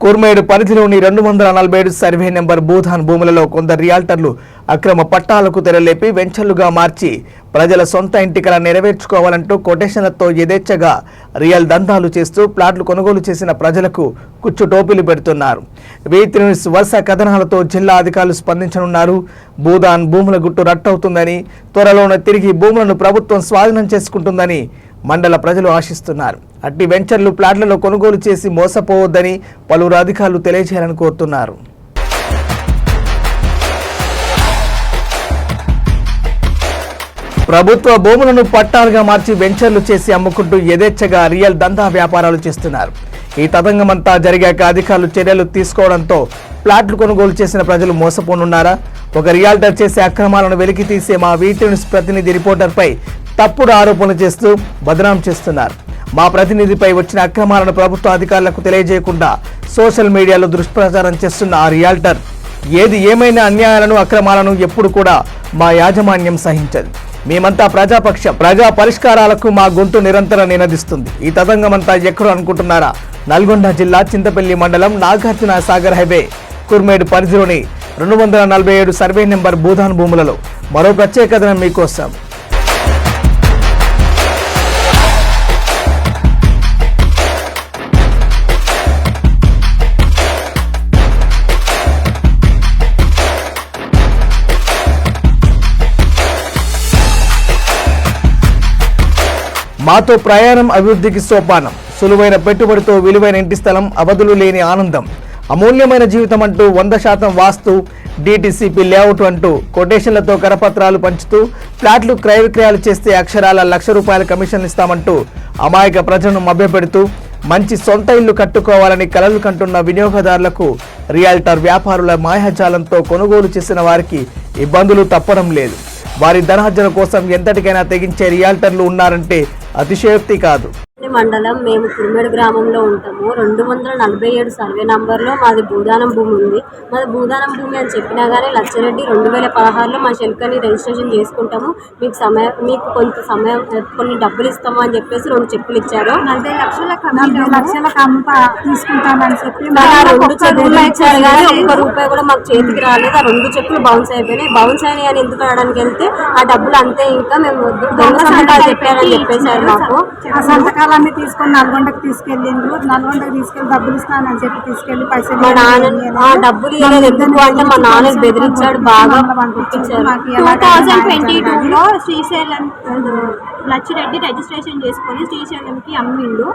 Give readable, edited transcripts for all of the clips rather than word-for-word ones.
కుర్మేడు పరిధిలోని 247 survey number Bhoodan భూములలో కొందరు రియాల్టర్లు అక్రమ పట్టాలకు తెరలేపి వెంచర్లుగా మార్చి ప్రజల సొంత ఇంటికల నెరవేర్చుకోవాలంటూ కొటేషన్లతో యథేచ్ఛగా రియల్ దందాలు చేస్తూ ప్లాట్లు కొనుగోలు చేసిన ప్రజలకు కుచ్చు టోపీలు పెడుతున్నారు. వీటి వరుస కథనాలతో జిల్లా అధికారులు స్పందించనున్నారు. భూధాన్ భూముల గుట్టు రట్టవుతుందని, త్వరలోనే తిరిగి భూములను ప్రభుత్వం స్వాధీనం చేసుకుంటుందని మండల ప్రజలు ఆశిస్తున్నారు. అట్టి వెంచర్లు ప్లాట్లలో కొనుగోలు చేసి మోసపోవద్దని పలువురు అధికారులు తెలియజేయాలని కోరుతున్నారు. ప్రభుత్వ భూములను పట్టాలుగా మార్చి వెంచర్లు చేసి అమ్ముకుంటూ యథేచ్ఛగా రియల్ దందా వ్యాపారాలు చేస్తున్నారు. ఈ తతంగమంతా జరిగాక అధికారులు చర్యలు తీసుకోవడంతో ప్లాట్లు కొనుగోలు చేసిన ప్రజలు మోసపోనున్నారా? ఒక రియాల్టర్ చేసే అక్రమాలను వెలికి తీసే మా వీటి న్యూస్ ప్రతినిధి రిపోర్టర్పై తప్పుడు ఆరోపణలు చేస్తూ బదనాం చేస్తున్నారు. మా ప్రతినిధిపై వచ్చిన అక్రమాలను ప్రభుత్వ అధికారులకు తెలియజేయకుండా సోషల్ మీడియాలో దుష్ప్రచారం చేస్తున్న ఆ రియాల్టర్ ఏది ఏమైనా అన్యాయాలను అక్రమాలను ఎప్పుడు కూడా మా యాజమాన్యం సహించదు. మేమంతా ప్రజాపక్షం, ప్రజా పరిష్కారాలకు మా గొంతు నిరంతరం నినదిస్తుంది. ఈ తతంగమంతా ఎక్కడో అనుకుంటున్నారా? నల్గొండ జిల్లా చింతపల్లి మండలం నాగార్జున సాగర్ హైవే కుర్మేడు పరిధిలోని 247 సర్వే నెంబర్ భూధాన్ భూములలో మరో ప్రత్యేక కథనం మీకోసం. మాతో ప్రయాణం అభివృద్ధికి సోపానం, సులువైన పెట్టుబడితో విలువైన ఇంటి స్థలం, అవధులు లేని ఆనందం, అమూల్యమైన జీవితం అంటూ 100% వాస్తు, డిటిసిపి లేఅవుట్ అంటూ కొటేషన్లతో కరపత్రాలు పంచుతూ ఫ్లాట్లు క్రయ విక్రయాలు చేస్తే అక్షరాల ₹1,00,000 కమిషన్ ఇస్తామంటూ అమాయక ప్రజలను మభ్యపెడుతూ మంచి సొంత ఇల్లు కట్టుకోవాలని కలలు కంటున్న వినియోగదారులకు రియాల్టర్ వ్యాపారుల మాయాజాలంతో కొనుగోలు చేసిన వారికి ఇబ్బందులు తప్పడం లేదు. వారి ధనార్జన కోసం ఎంతటికైనా తెగించే రియాల్టర్లు ఉన్నారంటే అతిశయోక్తి కాదు. మండలం మేము కుర్మేడు గ్రామంలో ఉంటాము. 247 సర్వే నంబర్లో మాది భూదానం భూమి ఉంది. మాది భూదానం భూమి అని చెప్పినా కానీ లచ్చరెడ్డి 2016లో మా శెల్కని రిజిస్ట్రేషన్ చేసుకుంటాము, మీకు కొంత సమయం కొన్ని డబ్బులు ఇస్తాము అని చెప్పేసి 2 చెక్కులు ఇచ్చారు. 40 లక్షల తీసుకుంటామని చెప్పి 2 చెక్కులు ఇచ్చారు కానీ ₹1 కూడా మాకు చేతికి రాలేదు. ఆ 2 చెక్కులు బౌన్స్ అయిపోయినాయి. బౌన్స్ అయినాయి అని ఎందుకు అనడానికి వెళ్తే ఆ డబ్బులు అంతే, ఇంకా మేము దొంగ సంతకాలు చెప్పారని చెప్పేశారు. మాకు అన్ని తీసుకొని నల్గొండకు తీసుకెళ్ళిండ్రు. నల్గొండకు తీసుకెళ్ళి డబ్బులు ఇస్తానని చెప్పి తీసుకెళ్లి పైసలు మా డబ్బులు ఎందుకు అంటే మా నాన్న బెదిరించాడు, బాగా పంపించారు. 2022లో శ్రీశైలం లచ్చిరెడ్డి రిజిస్ట్రేషన్ చేసుకొని శ్రీశైలంకి అమ్మిండు.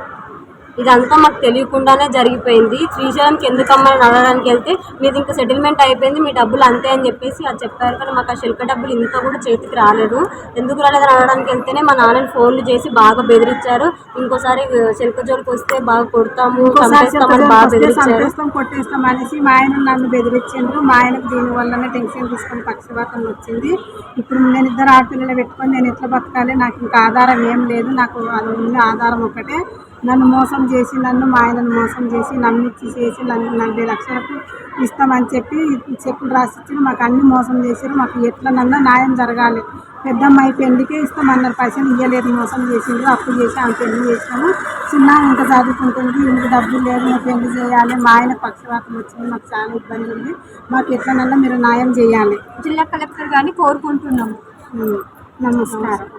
ఇదంతా మాకు తెలియకుండానే జరిగిపోయింది. శ్రీశైలంకి ఎందుకు అమ్మని అడగడానికి వెళ్తే మీది ఇంకా సెటిల్మెంట్ అయిపోయింది, మీ డబ్బులు అంతే అని చెప్పేసి అది చెప్పారు. కానీ మాకు ఆ శిల్క డబ్బులు ఇంకా కూడా చేతికి రాలేదు. ఎందుకు రాలేదని అడగడానికి వెళ్తేనే మా నాన్నని ఫోన్లు చేసి బాగా బెదిరించారు. ఇంకోసారి శిల్క జోలికి వస్తే బాగా కొడతాము, చంపేస్తామని బాగా బెదిరించారు. కొట్టేస్తాం అనేసి మా ఆయన నన్ను బెదిరించారు. మా ఆయనకు దీనివల్లనే టెన్షన్ తీసుకొని పక్షపాతం వచ్చింది. ఇప్పుడు నేను 2 ఆడపిల్లలు పెట్టుకొని నేను ఎట్లా బతకాలి? నాకు ఇంకా ఆధారం ఏం లేదు. నాకు అది ఉన్న ఆధారం ఒకటే. నన్ను మోసం చేసి మా ఆయనను మోసం చేసి నమ్మిచ్చి చేసి 40 లక్షలకు ఇస్తామని చెప్పి చెక్కులు రాసిచ్చి మాకు అన్ని మోసం చేశారు. మాకు ఎట్లనన్నా న్యాయం జరగాలి. పెద్దమ్మాయి పెళ్లికే ఇస్తామన్నారు, పైసలు ఇవ్వలేదు, మోసం చేసిండ్రు. అప్పు చేసి ఆమె పెళ్లి చేసినాము. చిన్న ఇంకా చదువుకుంటుంది, ఇంటికి డబ్బులు లేదు, మేము పెళ్లి చేయాలి. మా ఆయన పక్షవాతం వచ్చింది, మాకు చాలా ఇబ్బంది ఉంది. మాకు ఎట్లనన్నా మీరు న్యాయం చేయాలి. జిల్లా కలెక్టర్ గారిని కోరుకుంటున్నాము. నమస్కారం.